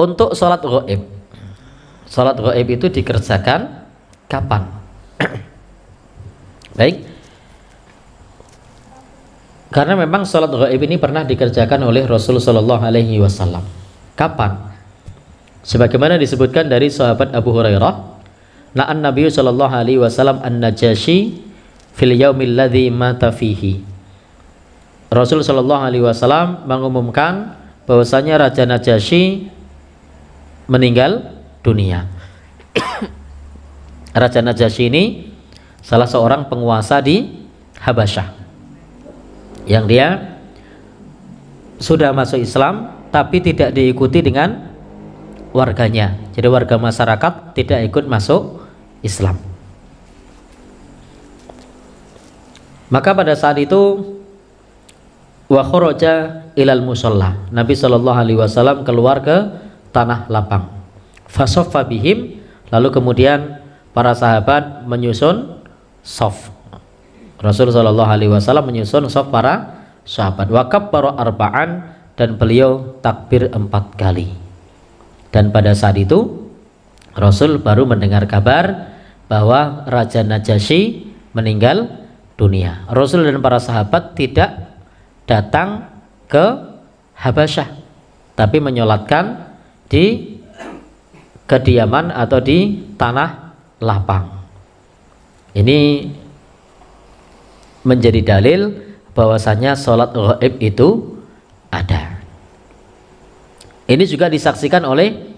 Untuk sholat ghaib, sholat ghaib itu dikerjakan kapan? Baik, karena memang sholat ghaib ini pernah dikerjakan oleh Rasul Shallallahu Alaihi Wasallam. Kapan? Sebagaimana disebutkan dari sahabat Abu Hurairah, na'an Nabi Shallallahu Alaihi Wasallam an-Najasyi fil yaumil ladzi mata fihi. Rasul Shallallahu Alaihi Wasallam mengumumkan bahwasanya Raja Najasyi meninggal dunia. Raja Najasyi ini salah seorang penguasa di Habasyah yang dia sudah masuk Islam tapi tidak diikuti dengan warganya. Jadi warga masyarakat tidak ikut masuk Islam. Maka pada saat itu wa kharaja ilal musalla, Nabi Shallallahu Alaihi Wasallam keluar ke tanah lapang. Fasoffa bihim, lalu kemudian para sahabat menyusun sof. Rasul Shallallahu Alaihi Wasallam menyusun sof para sahabat. Wa kabbara arba'an, dan beliau takbir 4 kali. Dan pada saat itu Rasul baru mendengar kabar bahwa Raja Najasyi meninggal dunia. Rasul dan para sahabat tidak datang ke Habasyah, tapi menyolatkan di kediaman atau di tanah lapang. Ini menjadi dalil bahwasanya sholat ghaib itu ada. Ini juga disaksikan oleh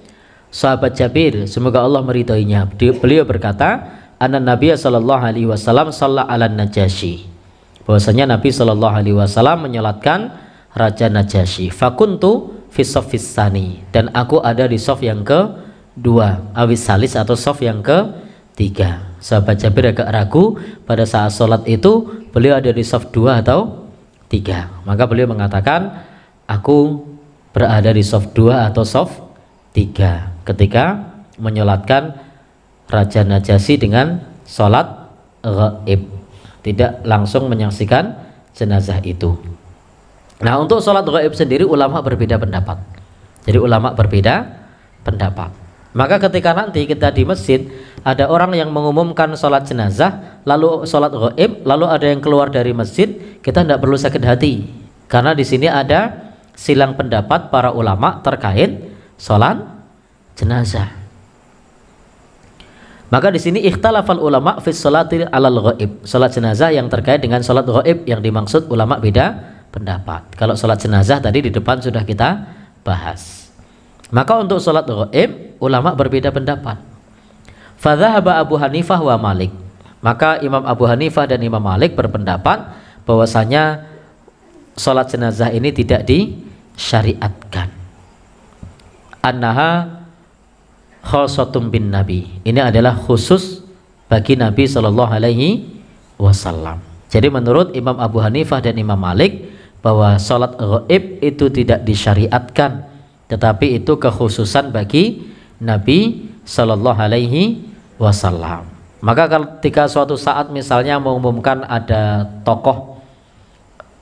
sahabat Jabir, semoga Allah meridhoinya. Beliau berkata, anna Nabiya sallallahu alaihi wasallam shalla 'alan Najasyi, bahwasanya Nabi sallallahu alaihi wasallam menyolatkan Raja Najasyi. Fakuntu fi shaffis tsani, dan aku ada di shaf yang ke-2, awis salis atau shaf yang ke-3. Sahabat Jabir agak ragu pada saat sholat itu beliau ada di shaf 2 atau 3. Maka beliau mengatakan, aku berada di shaf 2 atau shaf 3 ketika menyolatkan Raja Najasyi dengan sholat ghaib, tidak langsung menyaksikan jenazah itu. Nah, untuk sholat ghaib sendiri ulama berbeda pendapat. Jadi ulama berbeda pendapat. Maka ketika nanti kita di masjid ada orang yang mengumumkan sholat jenazah lalu sholat ghaib, lalu ada yang keluar dari masjid, kita tidak perlu sakit hati, karena di sini ada silang pendapat para ulama terkait sholat jenazah. Maka di sini ikhtalafal ulama fi sholati alal ghaib, sholat jenazah yang terkait dengan sholat ghaib yang dimaksud ulama beda pendapat. Kalau sholat jenazah tadi di depan sudah kita bahas. Maka untuk sholat ghaib ulama berbeda pendapat. Fadzahaba Abu Hanifah wa Malik, maka Imam Abu Hanifah dan Imam Malik berpendapat bahwasanya sholat jenazah ini tidak disyariatkan. Annaha khossatum bin Nabi, ini adalah khusus bagi Nabi Shallallahu Alaihi Wasallam. Jadi menurut Imam Abu Hanifah dan Imam Malik bahwa sholat ghaib itu tidak disyariatkan, tetapi itu kekhususan bagi Nabi Shallallahu Alaihi Wasallam. Maka ketika suatu saat misalnya mengumumkan ada tokoh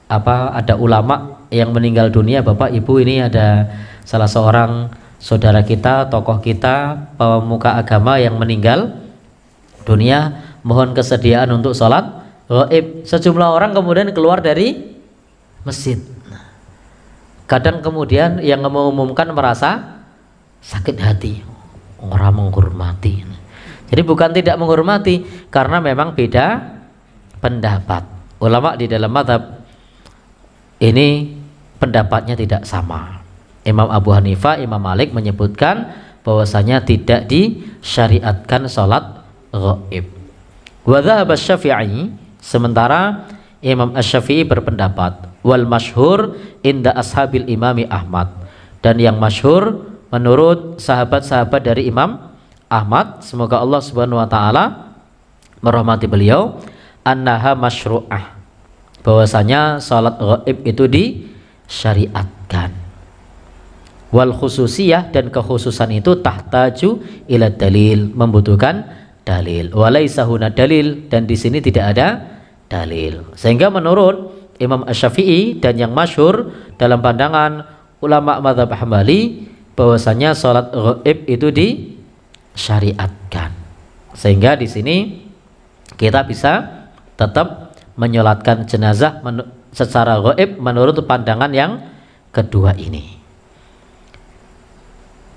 ada ulama yang meninggal dunia, Bapak Ibu, ini ada salah seorang saudara kita, tokoh kita, pemuka agama yang meninggal dunia, mohon kesediaan untuk sholat ghaib. Sejumlah orang kemudian keluar dari masjid. Kadang kemudian yang mengumumkan merasa sakit hati, orang menghormati. Jadi bukan tidak menghormati, karena memang beda pendapat. Ulama di dalam mazhab ini pendapatnya tidak sama. Imam Abu Hanifah, Imam Malik menyebutkan bahwasanya tidak disyariatkan sholat ghaib. Wa dzahaba Syafi'i, sementara Imam Asy-Syafi'i berpendapat wal masyhur inda ashabil Imami Ahmad, dan yang masyhur menurut sahabat-sahabat dari Imam Ahmad, semoga Allah Subhanahu wa taala merahmati beliau, annaha masyru'ah, bahwasanya salat ghaib itu disyariatkan. Wal khususiyah, dan kekhususan itu tahtaju ila dalil, membutuhkan dalil. Walaisa huna dalil, dan di sini tidak ada dalil. Sehingga menurut Imam Asy-Syafi'i dan yang masyhur dalam pandangan ulama mazhab Hambali, bahwasanya sholat ghaib itu disyariatkan. Sehingga di sini kita bisa tetap menyolatkan jenazah secara ghaib menurut pandangan yang kedua ini.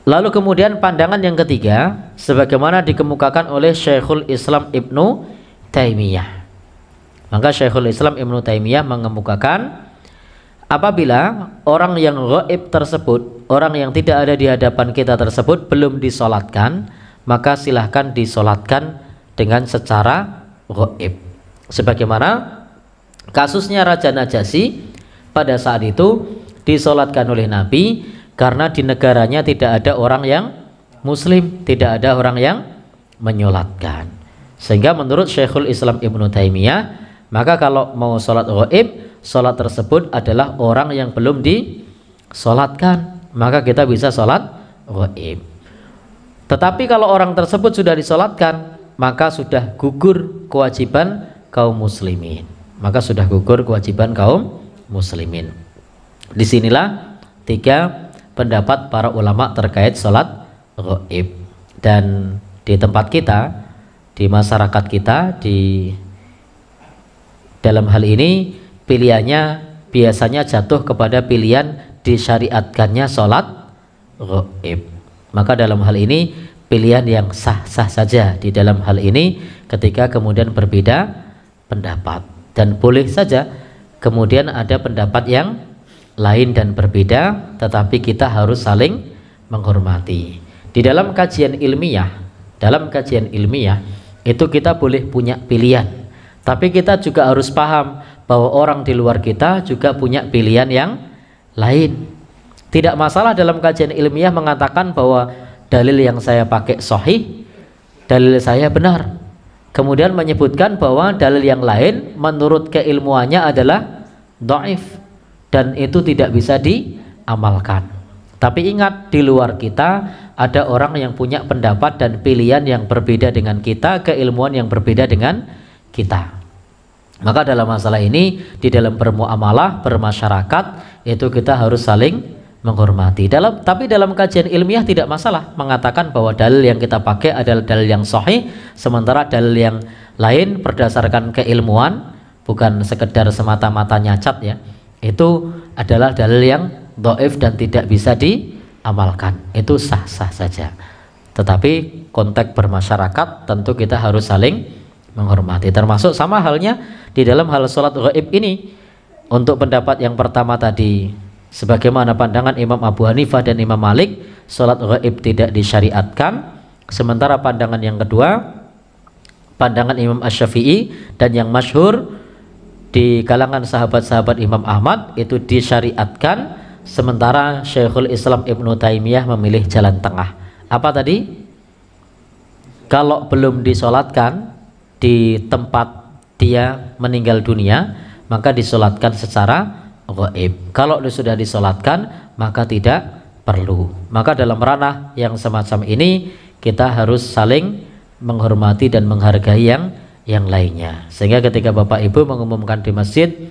Lalu kemudian pandangan yang ketiga, sebagaimana dikemukakan oleh Syekhul Islam Ibnu Taimiyah. Maka Syekhul Islam Ibnu Taimiyah mengemukakan, apabila orang yang ghaib tersebut, orang yang tidak ada di hadapan kita tersebut belum disolatkan, maka silahkan disolatkan dengan secara ghaib. Sebagaimana kasusnya Raja Najasyi pada saat itu disolatkan oleh Nabi, karena di negaranya tidak ada orang yang muslim, tidak ada orang yang menyolatkan. Sehingga menurut Syekhul Islam Ibnu Taimiyah, maka kalau mau sholat ghaib, sholat tersebut adalah orang yang belum disolatkan, maka kita bisa sholat ghaib. Tetapi kalau orang tersebut sudah disolatkan, maka sudah gugur kewajiban kaum muslimin. Maka sudah gugur kewajiban kaum muslimin. Disinilah tiga pendapat para ulama terkait sholat ghaib. Dan di tempat kita, di masyarakat kita, di dalam hal ini pilihannya biasanya jatuh kepada pilihan disyariatkannya sholat ghaib. Maka dalam hal ini pilihan yang sah-sah saja di dalam hal ini ketika kemudian berbeda pendapat. Dan boleh saja kemudian ada pendapat yang lain dan berbeda, tetapi kita harus saling menghormati. Di dalam kajian ilmiah, itu kita boleh punya pilihan, tapi kita juga harus paham bahwa orang di luar kita juga punya pilihan yang lain. Tidak masalah dalam kajian ilmiah mengatakan bahwa dalil yang saya pakai sahih, dalil saya benar. Kemudian menyebutkan bahwa dalil yang lain menurut keilmuannya adalah dhaif dan itu tidak bisa diamalkan. Tapi ingat, di luar kita ada orang yang punya pendapat dan pilihan yang berbeda dengan kita, keilmuan yang berbeda dengan kita. Maka dalam masalah ini, di dalam bermuamalah, bermasyarakat, itu kita harus saling menghormati. Tapi dalam kajian ilmiah tidak masalah mengatakan bahwa dalil yang kita pakai adalah dalil yang sahih, sementara dalil yang lain berdasarkan keilmuan, bukan sekedar semata-mata nyacat ya, itu adalah dalil yang dhaif dan tidak bisa diamalkan. Itu sah-sah saja. Tetapi konteks bermasyarakat tentu kita harus saling menghormati. Termasuk sama halnya di dalam hal sholat ghaib ini. Untuk pendapat yang pertama tadi, sebagaimana pandangan Imam Abu Hanifah dan Imam Malik, sholat ghaib tidak disyariatkan. Sementara pandangan yang kedua, pandangan Imam Asy-Syafi'i dan yang masyhur di kalangan sahabat-sahabat Imam Ahmad, itu disyariatkan. Sementara Syekhul Islam Ibnu Taimiyah memilih jalan tengah. Apa tadi? Kalau belum disolatkan di tempat dia meninggal dunia, maka disolatkan secara ghaib. Kalau sudah disolatkan, maka tidak perlu. Maka dalam ranah yang semacam ini kita harus saling menghormati dan menghargai yang lainnya. Sehingga ketika Bapak Ibu mengumumkan di masjid,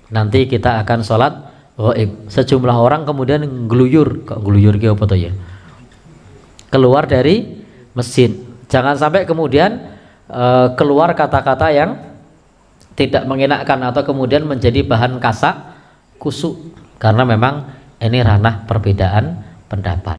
nanti kita akan sholat ghaib, sejumlah orang kemudian ngeluyur, kok ngeluyur ki apa tuh ya? Keluar dari masjid. Jangan sampai kemudian keluar kata-kata yang tidak mengenakan atau kemudian menjadi bahan kasak kusuk, karena memang ini ranah perbedaan pendapat.